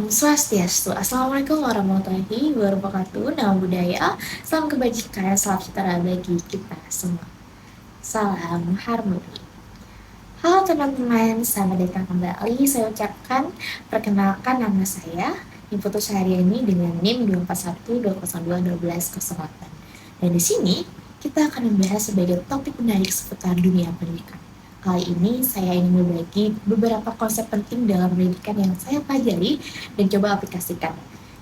Swastiastu. Assalamualaikum warahmatullahi wabarakatuh. Nama budaya, salam kebajikan, salam sejahtera bagi kita semua. Salam harmoni. Halo teman-teman, selamat datang kembali. Saya ucapkan, perkenalkan nama saya, Putus Haryani dengan NIM 241202128. Dan di sini, kita akan membahas sebagai topik menarik seputar dunia pendidikan. Kali ini saya ingin berbagi beberapa konsep penting dalam pendidikan yang saya pelajari dan coba aplikasikan.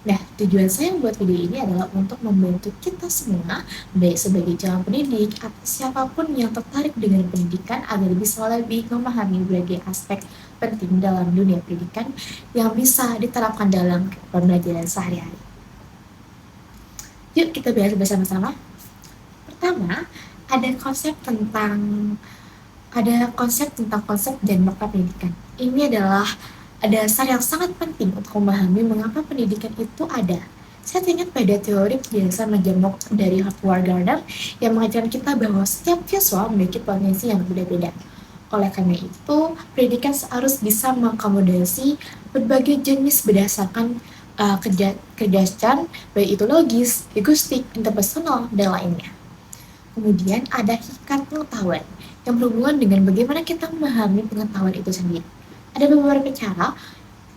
Nah, tujuan saya membuat video ini adalah untuk membantu kita semua, baik sebagai calon pendidik atau siapapun yang tertarik dengan pendidikan agar bisa lebih memahami berbagai aspek penting dalam dunia pendidikan yang bisa diterapkan dalam pembelajaran sehari-hari. Yuk kita bahas bersama-sama. Pertama, ada konsep tentang konsep dan makna pendidikan. Ini adalah dasar yang sangat penting untuk memahami mengapa pendidikan itu ada. Saya teringat pada teori penjelasan majemuk dari Howard Gardner yang mengajarkan kita bahwa setiap siswa memiliki potensi yang berbeda-beda. Oleh karena itu, pendidikan harus bisa mengakomodasi berbagai jenis berdasarkan kecerdasan, baik itu logis, linguistik, interpersonal, dan lainnya. Kemudian ada hakikat pengetahuan yang berhubungan dengan bagaimana kita memahami pengetahuan itu sendiri. Ada beberapa cara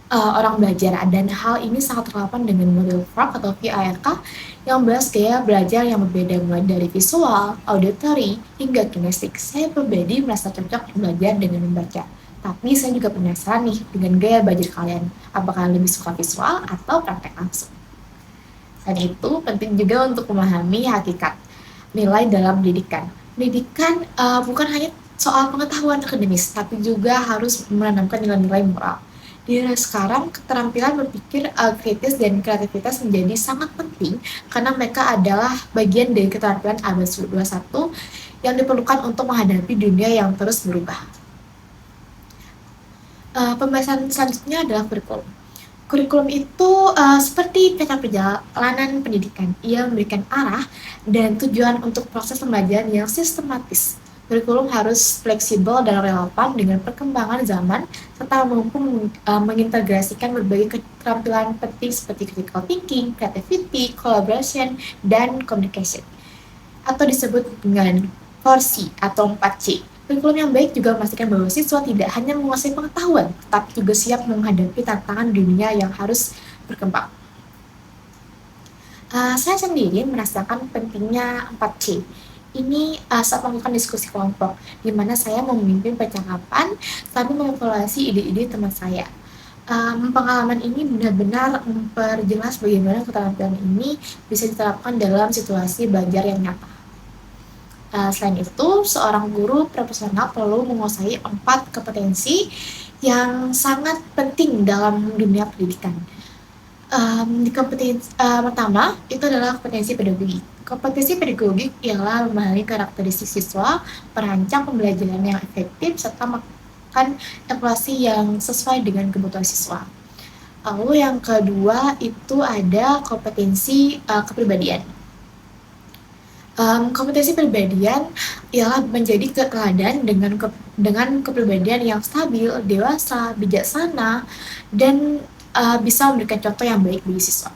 orang belajar dan hal ini sangat relevan dengan model FARK atau VIRK yang membahas gaya belajar yang berbeda mulai dari visual, auditory, hingga kinestik. Saya pribadi merasa cocok belajar dengan membaca. Tapi saya juga penasaran nih dengan gaya belajar kalian. Apakah lebih suka visual atau praktek langsung? Selain itu, penting juga untuk memahami hakikat nilai dalam pendidikan. Pendidikan bukan hanya soal pengetahuan akademis, tapi juga harus menanamkan nilai-nilai moral. Di era sekarang, keterampilan berpikir kritis dan kreativitas menjadi sangat penting karena mereka adalah bagian dari keterampilan abad 21 yang diperlukan untuk menghadapi dunia yang terus berubah. Pembahasan selanjutnya adalah kurikulum. Kurikulum itu seperti peta perjalanan pendidikan. Ia memberikan arah dan tujuan untuk proses pembelajaran yang sistematis. Kurikulum harus fleksibel dan relevan dengan perkembangan zaman serta mampu mengintegrasikan berbagai keterampilan penting seperti critical thinking, creativity, collaboration, dan communication. Atau disebut dengan 4C atau 4C. Kurikulum yang baik juga memastikan bahwa siswa tidak hanya menguasai pengetahuan, tetapi juga siap menghadapi tantangan dunia yang harus berkembang. Saya sendiri merasakan pentingnya 4C. Ini saat melakukan diskusi kelompok, di mana saya memimpin percakapan sambil mengevaluasi ide-ide teman saya. Pengalaman ini benar-benar memperjelas bagaimana keterampilan ini bisa diterapkan dalam situasi belajar yang nyata. Selain itu, seorang guru profesional perlu menguasai 4 kompetensi yang sangat penting dalam dunia pendidikan. Pertama, itu adalah kompetensi pedagogik. Kompetensi pedagogik ialah memahami karakteristik siswa, merancang pembelajaran yang efektif, serta melakukan evaluasi yang sesuai dengan kebutuhan siswa. Lalu yang kedua itu ada kompetensi kepribadian. Kompetensi kepribadian ialah menjadi teladan dengan kepribadian yang stabil, dewasa, bijaksana, dan bisa memberikan contoh yang baik bagi siswa.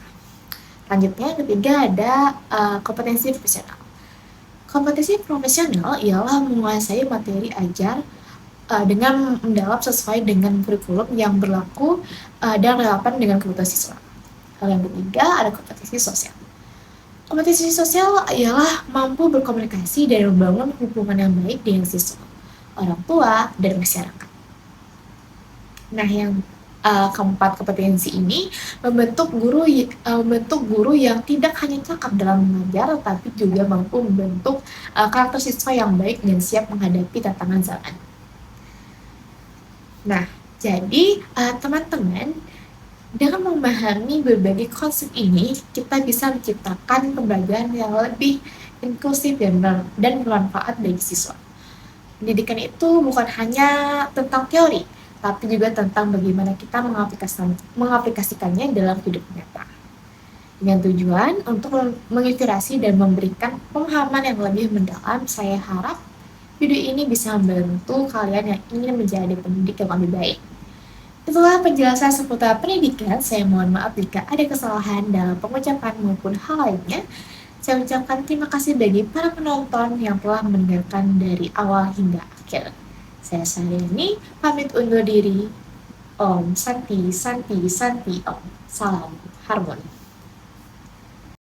Selanjutnya, ketiga ada kompetensi profesional. Kompetensi profesional ialah menguasai materi ajar dengan mendalam sesuai dengan kurikulum yang berlaku dan relevan dengan kebutuhan siswa. Lalu yang ketiga ada kompetensi sosial. Kompetensi sosial ialah mampu berkomunikasi dan membangun hubungan yang baik dengan siswa, orang tua, dan masyarakat. Nah, yang keempat kompetensi ini membentuk guru yang tidak hanya cakap dalam mengajar, tapi juga mampu membentuk karakter siswa yang baik dan siap menghadapi tantangan zaman. Nah, jadi teman-teman, dengan memahami berbagai konsep ini, kita bisa menciptakan pembelajaran yang lebih inklusif dan bermanfaat bagi siswa. Pendidikan itu bukan hanya tentang teori, tapi juga tentang bagaimana kita mengaplikasikannya dalam hidup nyata. Dengan tujuan untuk menginspirasi dan memberikan pemahaman yang lebih mendalam, saya harap video ini bisa membantu kalian yang ingin menjadi pendidik yang lebih baik. Itulah penjelasan seputar pendidikan. Saya mohon maaf jika ada kesalahan dalam pengucapan maupun hal lainnya. Saya ucapkan terima kasih bagi para penonton yang telah mendengarkan dari awal hingga akhir. Saya Saryani, pamit undur diri. Om Santi Santi Santi Om. Salam Harmoni.